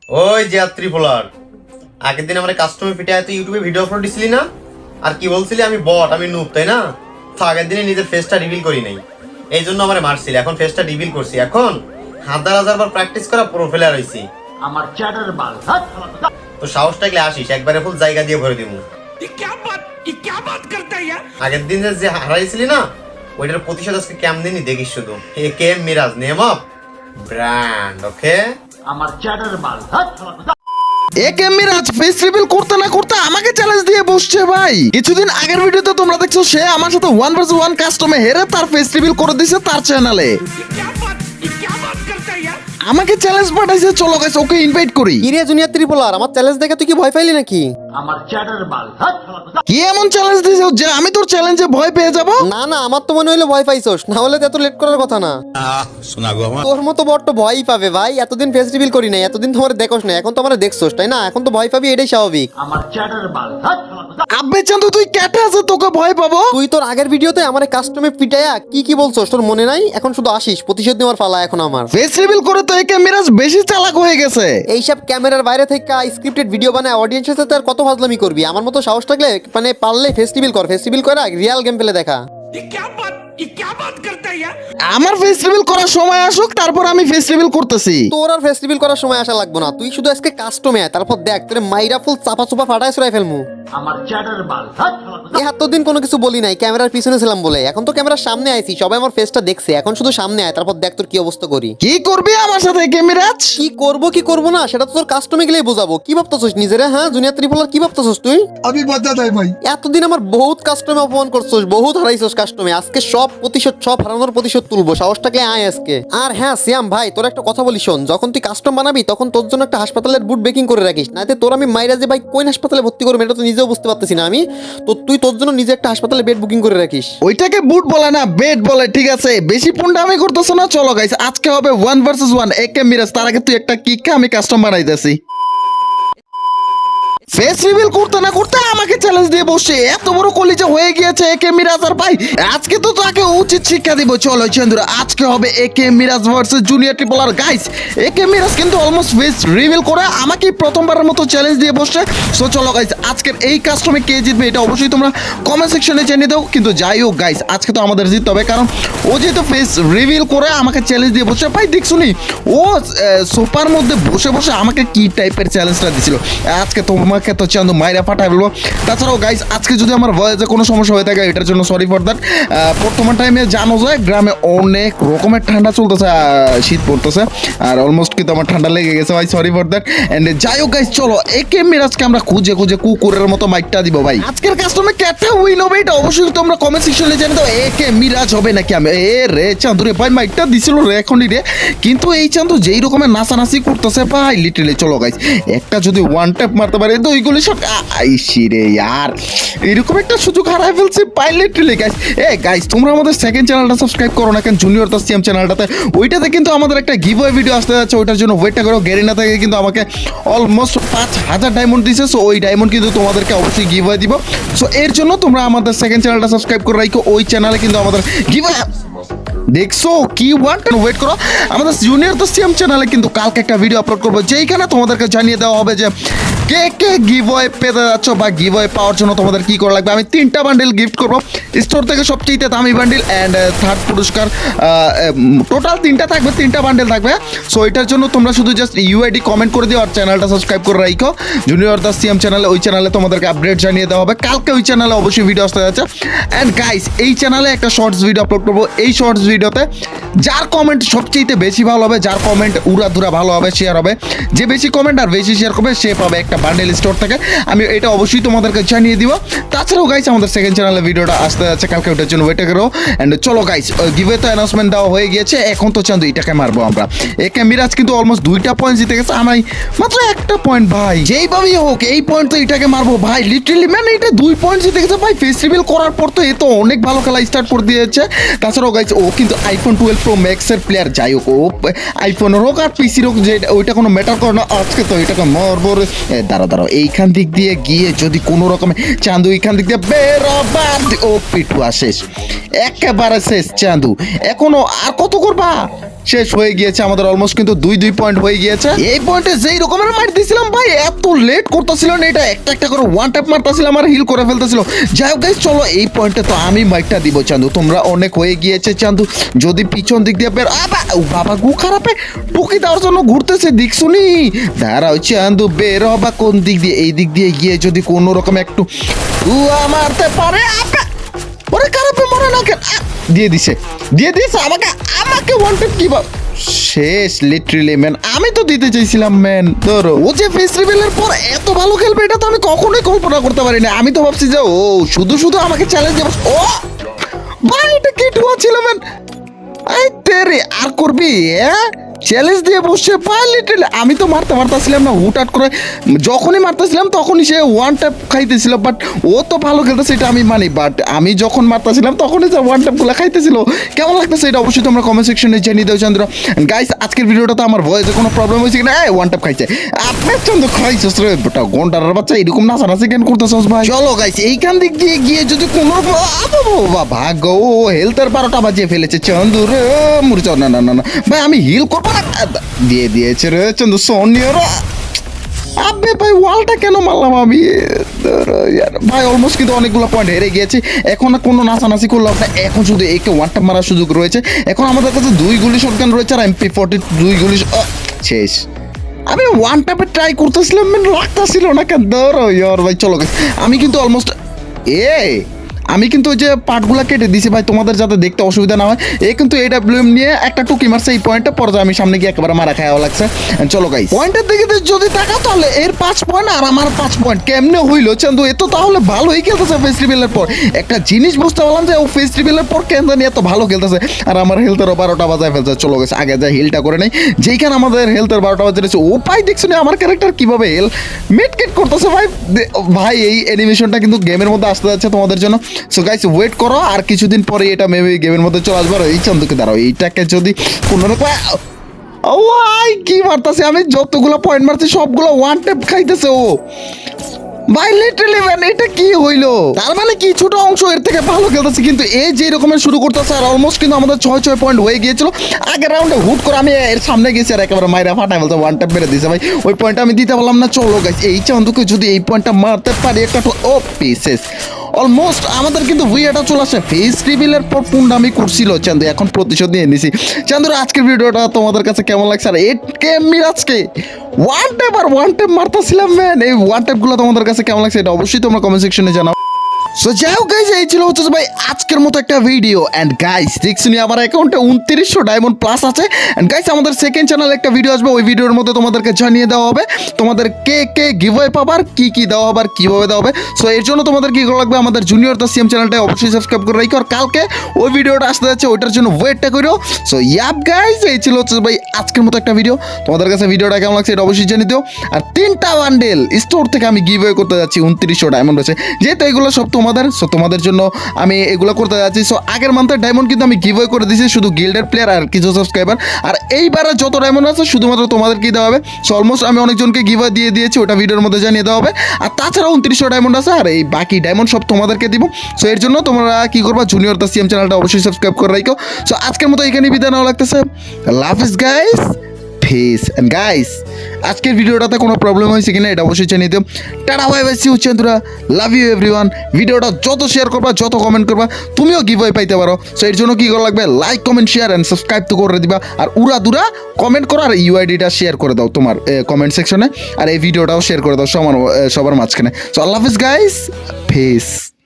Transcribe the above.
ওই যে যাত্রী পোলার, আগের দিন আমার কাস্টমার ফিটে তুই ইউটিউবে ভিডিও আপলোড দিছিলি না? আর কি বলছিলি আমি বট, আমি নুব, তাই না? তো আগের দিনে নিজের ফেসটা রিভিল করি নাই, এই জন্য আমার মারছিল। এখন ফেসটা রিভিল করছি, এখন হাজার হাজার বার প্র্যাকটিস করা প্রোফাইলার হইছি। আমার চ্যাটার বাল তো সাহস থাকলে আসিস, একবারে ফুল জায়গা দিয়ে ভরে দিব। আগের দিন যে হারাইছিলি না, ওইটার প্রতিশোধ আজকে কেমন দেখিস শুধু। কেম মিরাজ, নেম অফ ব্র্যান্ড, ওকে? আমার চ্যাটার বাল একে মিরাজ ফেস রিভিল করতে না করতে আমাকে চ্যালেঞ্জ দিয়ে বসছে ভাই। কিছুদিন আগের ভিডিওতে তোমরা দেখছো সে আমার সাথে 1vs1 কাস্টমে হেরে তার ফেস রিভিল করে দিয়েছে তার চ্যানেলে। আমাকে চ্যালেঞ্জ পাঠাইছে, চলো গাইস ওকে ইনভাইট করি। কি রে জুনিয়র ত্রিপোলার, আমার চ্যালেঞ্জ দেখে তুই কি ভয় পাইলি নাকি? আমার চ্যাটার বাল কি এমন চ্যালেঞ্জ দিয়েছে যে আমি তোর চ্যালেঞ্জে ভয় পেয়ে যাব? না না, আমার তো মনে হইলো ভয় পাইছস, না হলে তো এত লেট করার কথা না। তোর মতো বড্ড ভয়ই পাবে ভাই, এতদিন ফেস রিভিল করি নাই, এতদিন তোমার দেখোস না, এখন তো আমার দেখছোস, তাই না? এখন তো ভয় পাবি, এটাই স্বাভাবিক। আমার চ্যাটার বাল আব্বে চান্দু তুই কেটে আছে, তোকে ভয় পাবো? তুই তোর আগের ভিডিওতে আমার কাস্টমে পিটায়া কি কি বলছস তোর মনে নাই? এখন শুধু আসিস, প্রতিশোধ নেওয়ার পালা এখন আমার। ফেস রিভিল করে তো একে মিরাজ বেশি চালাক হয়ে গেছে। এইসব ক্যামেরার বাইরে থেকে স্ক্রিপ্টেড ভিডিও বানায় অডিয়েন্সের সাথে আর কত ফাজলামি করবি? আমার মতো সাহস থাকলে মানে পারলে ফেস রিভিল কর, ফেস রিভিল করে রিয়েল গেম প্লে দেখা। আমার ফেস রিভিল করার সময় আসুক, তারপর আমি ফেস রিভিল করতেছি। তোর আর ফেস রিভিল করার সময় আসা লাগবে না, তুই শুধু আজকে কাস্টমে আয়, তারপর দেখ তোর মাইরা ফুল চাপা চুপা ফাটায় ছড়াই ফেলমু। আমার চ্যাটার বাল এতদিন কোনো কিছু বলি নাই, ক্যামেরার পিছনে ছিলাম বলে। এখন তো ক্যামেরার সামনে আইছি, সবাই আমার ফেসটা দেখছে, এখন শুধু সামনে আয়, তারপর দেখ তোর কি অবস্থা করি। কি করবি আমার সাথে একে মিরাজ? কি করবো না সেটা তো তোর কাস্টমে গেলেই বোঝাবো। কি ভাবতেছিস নিজেরে? হ্যাঁ জুনিয়র ত্রিপোলার, কি ভাবতেছিস তুই? अभी बता दे भाई। এতদিন আমার বহুত কাস্টমে অপমান করছিস, বহুত হারাইছিস কাস্টমে, আজকে সব প্রতিশোধ, সব হারানোর প্রতিশোধ তুলবো। সাহসটাকে আয় আজকে। আর হ্যাঁ সিয়াম ভাই, তোর একটা কথা বলি শোন, যখন তুই কাস্টম বানাবি তখন তোর জন্য একটা হাসপাতালের বুট বেকিং করে রাখিস, নাতে তোর আমি মাইরা যে ভাই কোন হাসপাতালে ভর্তি করবো এটা তো নিজেও বুঝতে পারতেছি না আমি। তো তুই তোর জন্য নিজে একটা হাসপাতালে বেড বুকিং করে রাখিস। ওইটাকে বুট বলে না, বেড বলে, ঠিক আছে? বেশি পুন্ডামি করতেছ না, চলো গাইস আজকে হবে 1vs1 একে মিরাজ। তার আগে তুই একটা কিককে আমি কাস্টম বানাইতেছি। ফেস রিভিল করতে না করতে আমাকে চ্যালেঞ্জ দিয়ে বসে, এত বড় কলিজা হয়ে গিয়েছে একে মিরাজ। আর ভাই আজকে তো তাকে উচিত শিক্ষা দিব। চলো চন্দ্র, আজকে হবে একে Miraj versus junior Tripler. Guys একে মিরাজ কিন্তু অলমোস্ট ফেস রিভিল করে আমাকে প্রথমবারের মতো চ্যালেঞ্জ দিয়ে বসছে। সো চলো গাইস আজকের এই কাস্টমে কে জিতবে এটা অবশ্যই তোমরা কমেন্ট সেকশনে জানিয়ে দাও। কিন্তু যাই হোক গাইস, আজকে তো আমাদের জিততে হবে, কারণ ও যেহেতু ফেস রিভিল করে আমাকে চ্যালেঞ্জ দিয়ে বসছে। ভাই দেখ শুনি ও সোফার মধ্যে বসে বসে আমাকে কি টাইপের চ্যালেঞ্জটা দিছিল। আজকে তোমাকে তো চান্দু মাইরা ফাটাই বলবো। তাছাড়াও গাইস আজকে যদি আমার ভয়েসে কোনো সমস্যা হয়ে থাকে এটার জন্য সরি ফর দ্যাট। বর্তমান টাইমে জানো যায় গ্রামে অনেক রকমের ঠান্ডা চলতেছে, শীত পড়তেছে, আর অলমোস্ট কিন্তু আমার ঠান্ডা লেগে গেছে ভাই, সরি ফর দ্যাট। এন্ড যাই হোক গাইস চলো একে মিরাজকে আমরা খুঁজে খুঁজে কুকুরের মতো মাইকটা দিব ভাই। আজকের কাস্টমে ক্যাটটা উইন হবে এটা অবশ্যই তোমরা কমেন্ট সেকশনে জানিয়ে দাও। একে মিরাজ হবে নাকি আমি? এ রে চান্দু রে ভাই, মাইকটা দিছিল রে এখনই রে, কিন্তু এই চান্দু যেই রকমের নাচানাচি করতেছে ভাই লিটারালি। চলো গাইস একটা যদি ওয়ান ট্যাপ মারতে পারে তো ওইগুলি সব আইসি রে ইয়ার, এরকম একটা সুযোগ হারাই ফেলছে পাই লিটারালি গাইস। এ গাইস তোমরা আমাদের সেকেন্ড চ্যানেলটা সাবস্ক্রাইব করো না কেন, জুনিয়র দ্য সিএম চ্যানেলটাতে? ওইটাতে কিন্তু আমাদের একটা গিভওয়ে ভিডিও আসতে যাচ্ছে, ওইটার জন্য ওয়েটটা করো। গেরিনা থেকে কিন্তু আমাকে অলমোস্ট 5000 ডায়মন্ড দিছে, সো ওই ডায়মন্ড কিন্তু তোমাদেরকে অবশ্যই গিভওয়ে দিব। সো এর জন্য তোমরা আমাদের সেকেন্ড চ্যানেলটা সাবস্ক্রাইব করে রাখো, ওই চ্যানেলে কিন্তু আমাদের গিভওয়ে দেখছো কি ওয়ান্ট ওয়েট করো। আমাদের জুনিয়র দ্য সিএম চ্যানেলে কিন্তু কালকে একটা ভিডিও আপলোড করবো যেইখানে তোমাদেরকে জানিয়ে দেওয়া হবে যে কে কে গিভওয়ে পেতে যাচ্ছ বা গিভওয়ে পাওয়ার জন্য তোমাদের কি করা লাগবে। আমি 3টা বান্ডিল গিফট করবো, স্টোর থেকে সবচেয়ে দামি বান্ডিল অ্যান্ড থার্ড পুরস্কার। টোটাল 3টা থাকবে, 3টা বান্ডিল থাকবে। সো এটার জন্য তোমরা শুধু জাস্ট ইউআইডি কমেন্ট করে দিও আর চ্যানেলটা সাবস্ক্রাইব করে রাখো জুনিয়র দ্য সিএম চ্যানেলে। ওই চ্যানেলে তোমাদেরকে আপডেট জানিয়ে দেওয়া হবে, কালকে ওই চ্যানেলে অবশ্যই ভিডিও আসতে যাচ্ছে। অ্যান্ড গাইস এই চ্যানেলে একটা শর্টস ভিডিও আপলোড করবো, এই শর্টস ভিডিওতে যার কমেন্ট সবচেয়ে বেশি ভালো হবে, যার কমেন্ট উড়াধুরা ভালো হবে, শেয়ার হবে, যে বেশি কমেন্ট আর বেশি শেয়ার করবে সে পাবে একটা বান্ডেল স্টোর থেকে। আমি এটা অবশ্যই তোমাদেরকে জানিয়ে দিব। তাছাড়াও গাইস আমাদের সেকেন্ড চ্যানেলে ভিডিওটা আসতে যাচ্ছে কালকে, ওটার জন্য ওয়েট করো। অ্যান্ড চলো গাইস গিভওয়ে তো অ্যানাউন্সমেন্ট দেওয়া হয়ে গিয়েছে, এখন তো চান্দু এটাকে মারবো আমরা। একে মিরাজ কিন্তু অলমোস্ট 2টা পয়েন্ট জিতে গেছে, আমি মাত্র 1টা পয়েন্ট ভাই। যেইভাবেই হোক এই পয়েন্ট তো এটাকে মারবো ভাই লিটারালি, মানে এটা 2 পয়েন্ট জিতে গেছে ভাই। ফেস রিভিল করার পর তো এ তো অনেক ভালো খেলা স্টার্ট করে দিয়েছে। তাছাড়াও গাইস ও কিন্তু আইফোন 12 প্রো ম্যাক্সের প্লেয়ার। যাই হোক ও আইফোনের হোক আর পিসির হোক, যে ওইটা কোনো ম্যাটার করে না। আজকে তো এটাকে মারবো রে, দাঁড়াও এইখান দিক দিয়ে গিয়ে যদি কোনো রকমে চান্দু এইখান দিক দিয়ে বেরোবার ও পিটুয়া শেষ, একেবারে শেষ চান্দু। এখনো আর কত করবা? শেষ হয়ে গিয়েছে আমাদের, অলমোস্ট কিন্তু 2 পয়েন্ট হয়ে গিয়েছে। এই পয়েন্টে যেই রকমের মার দিয়েছিলাম ভাই, এত লেট করতেছিল না, এটা একটা একটা করে ওয়ান ট্যাপ মারতেছিলাম আর হিল করে ফেলতেছিল। যাই হোক গাইস, চলো এই পয়েন্টে তো আমি মাইকটা দিব চান্দু, তোমরা অনেক হয়ে গিয়েছে চান্দু। যদি পিছন দিক দিয়ে বের বাবা গু খারাপে টুকি দেওয়ার জন্য ঘুরতেছে দিক শুনি, দাঁড়াও চান্দু বের হবা কোন দিক দিয়ে? এই দিক দিয়ে গিয়ে যদি কোনো রকম একটু মারতে পারে, ওরে খারাপে মরে না কেন? দিয়ে দিছে আমাকে ওয়ান ট্যাপ কি শেষ লিটারালি ম্যান। আমি তো দিতে চাইছিলাম ম্যান, ধরো ও যে ফেস্টিভ্যালের পর এত ভালো খেলবে এটা তো আমি কখনোই কল্পনা করতে পারি না। আমি তো ভাবছি যে ও শুধু আমাকে চ্যালেঞ্জ দেবে। ও ভাই এটা কি টুয়া ছিল ম্যান, আই তেরে আর করবি চ্যালেঞ্জ দিয়ে বসছে ভাই লিটারালি। আমি তো মারতে পারতেছিলাম না, হুটহাট করে যখনই মারতেছিলাম তখনই সে ওয়ান ট্যাপ খাইতেছিল। বাট ও তো ভালো খেলতেছে এটা আমি মানি, বাট আমি যখন মারতেছিলাম তখনই যে ওয়ান ট্যাপগুলো খাইতেছিল। কেমন লাগতেছে এটা অবশ্যই তোমরা কমেন্ট সেকশনে জানিয়ে দাও চন্দ্র। গাইস আজকের ভিডিওটা তো আমার ভয়েসে কোনো প্রবলেম হয়েছে কিনা? ওয়ান ট্যাপ খাইছে আপনার চন্দ্র খাইছিস রে বেটা, ঘন্টার বাচ্চা এরকম নাচানাচি কেন করতেছস ভাই? চলো গাইস এইখান দিক দিয়ে গিয়ে যদি কোনো ভাগ্য ও হেলথের 12টা বাজিয়ে ফেলেছে চন্দ্র রে মুরচা। না ভাই আমি হিল করবো না, দিয়ে দিয়েছে রে চন্দ্র সোনিয়ারা। আবে ভাই ওয়ালটা কেন মারলাম আমি ভাই? অলমোস্ট কিন্তু অনেকগুলো পয়েন্ট হেরে গিয়েছি। এখন কোনো নাচানাচি করলাম না, এখন শুধু একে ওয়ান ট্যাপ মারার সুযোগ রয়েছে। এখন আমাদের কাছে 2 গুলি শটগান রয়েছে আর MP40 2 গুলি শেষ। আমি ওয়ান ট্যাপে ট্রাই করতেছিলাম, লাগতেছিল না কেন? ধরো ইয়ার ভাই চলো আমি কিন্তু অলমোস্ট আমি কিন্তু ওই যে পার্টগুলো কেটে দিছি ভাই তোমাদের যাতে দেখতে অসুবিধা না হয়। কিন্তু AWM নিয়ে একটা টুকি মারছে এই পয়েন্টে, পরে আমি সামনে গিয়ে একেবারে মারা খাওয়া লাগছে। চলো গাইস পয়েন্টের দিকে যদি তাকাও তাহলে এর 5 পয়েন্ট আর আমার 5 পয়েন্ট কেমনে হইলো চান্দু? এ তো তাহলে ভালোই খেলতেছে ফেস্টিভ্যালের পর। একটা জিনিস বুঝতে পারলাম যে ও ফেস্টিভ্যালের পর কেন জানি এত ভালো খেলতেছে আর আমার হেলথেরও 12টা বাজায় ফেলছে। চলো গাইস আগে যা হিলটা করে নেই, যেইখানে আমাদের হেলথের 12টা বাজে রয়েছে। ও ভাই দেখছো না আমার ক্যারেক্টার কিভাবে হেল মিডকিট করতেছে ভাই। ভাই এই অ্যানিমেশনটা কিন্তু গেমের মধ্যে আসতে যাচ্ছে তোমাদের জন্য। সো গাইস ওয়েট করো, আর কিছুদিন পরে এটা মেবি গেমের মধ্যে চলে আসবে। এই চন্দকে দাঁড়াও, এইটাকে যদি কোনো রকম ওয়াই কি মারতেছে, আমি যতগুলো পয়েন্ট মারছি সবগুলো ওয়ান ট্যাপ খাইতেছে ও ভাই লিটারালি ম্যান। এটা কি হইলো? তার মানে কি ছোট অংশ এর থেকে ভালো খেলতেছে, কিন্তু এই যে রকমের শুরু করতেছে আর অলমোস্ট কিন্তু আমাদের 6 পয়েন্ট হয়ে গিয়েছিল আগের রাউন্ডে। হুট করে আমি এর সামনে গেছি আর একেবারে মাইরা ফাটাই বলতে ওয়ান ট্যাপ মেরে দিয়েছে ভাই। ওই পয়েন্টটা আমি দিতে পারলাম না। চলো গাইস এই চন্দকে যদি এই পয়েন্টটা মারতে পারি একটা ও পিসেস অলমোস্ট আমাদের কিন্তু ভিডিওটা চলে আসে। ফেস রিভিলের পর পুন্ডামি করছিল চান্দু, এখন প্রতিশোধ নিয়ে নিছি। চান্দুর আজকের ভিডিওটা তোমাদের কাছে কেমন লাগছে? আর এটকে মিরাজকে ওয়ান ট্যাপ মারতেছিলাম ম্যান, এই ওয়ান ট্যাপগুলো তোমাদের কাছে কেমন লাগছে এটা অবশ্যই তোমরা কমেন্ট সেকশনে জানাও। সো যাই হোক গাইস এই ছিল হচ্ছে ভাই আজকের মতো একটা ভিডিও। অ্যান্ড গাইস দেখছি আমার অ্যাকাউন্টে 2900 ডায়মন্ড প্লাস আছে। অ্যান্ড গাইস আমাদের সেকেন্ড চ্যানেলে একটা ভিডিও আসবে, ওই ভিডিওর মধ্যে তোমাদেরকে জানিয়ে দেওয়া হবে তোমাদের কে গিভওয়ে পাবার, কি দেওয়া হবে আর কীভাবে দেওয়া হবে। সো এর জন্য তোমাদের কি করা লাগবে, আমাদের জুনিয়র দ্য সিএম চ্যানেলটা অবশ্যই সাবস্ক্রাইব করে রাখো। আর কালকে ওই ভিডিওটা আসতে যাচ্ছে, ওইটার জন্য ওয়েটটা করো। সো ইয়াপ গাইস এই ছিল হচ্ছে ভাই আজকের মতো একটা ভিডিও। তোমাদের কাছে ভিডিওটা কেমন লাগছে এটা অবশ্যই জানিয়ে দিও। আর 3টা বান্ডেল স্টোর থেকে আমি গিভওয়ে করতে যাচ্ছি, 2900 ডায়মন্ড রয়েছে, যেহেতু এগুলো সব তোমাদের। সো তোমাদের জন্য আমি এগুলো করতে যাচ্ছি। সো আগের মান্থের ডায়মন্ড কিন্তু আমি গিভওয়ে করে দিয়েছি শুধু গিল্ডের প্লেয়ার আর কিছু সাবস্ক্রাইবার। আর এইবারে যত ডায়মন্ড আছে শুধুমাত্র তোমাদের কি দেওয়া হবে। সো অলমোস্ট আমি অনেকজনকে গিভওয়ে দিয়ে দিয়েছি, ওটা ভিডিওর মধ্যে জানিয়ে দেওয়া হবে। আর তাছাড়াও 2900 ডায়মন্ড আছে আর এই বাকি ডায়মন্ড সব তোমাদেরকে দিব। সো এর জন্য তোমরা কি করবা, জুনিয়র দ্য সিএম চ্যানেলটা অবশ্যই সাবস্ক্রাইব করে রাখো। সো আজকের মতো এখানেই বিদায় নেওয়া লাগতেছে। Love is guys, peace. And guys আজকের ভিডিওটাতে কোনো প্রবলেম হয়েছে কিনা এটা অবশ্যই জানিয়ে দিও। Tata bye bye, see you Chandra, love you everyone. ভিডিওটা যত শেয়ার করবা, যত কমেন্ট করবা, তুমিও গিভওয়ে পাইতে পারো। সো এর জন্য কি করা লাগবে, like comment share and subscribe তো করে দিবা। আর উড়াদুরা কমেন্ট করো আর ইউআইডিটা শেয়ার করে দাও তোমার কমেন্ট সেকশনে। আর এই ভিডিওটাও শেয়ার করে দাও সবার মাঝখানে। সো আল্লাহ হাফিজ গাইস, পিস।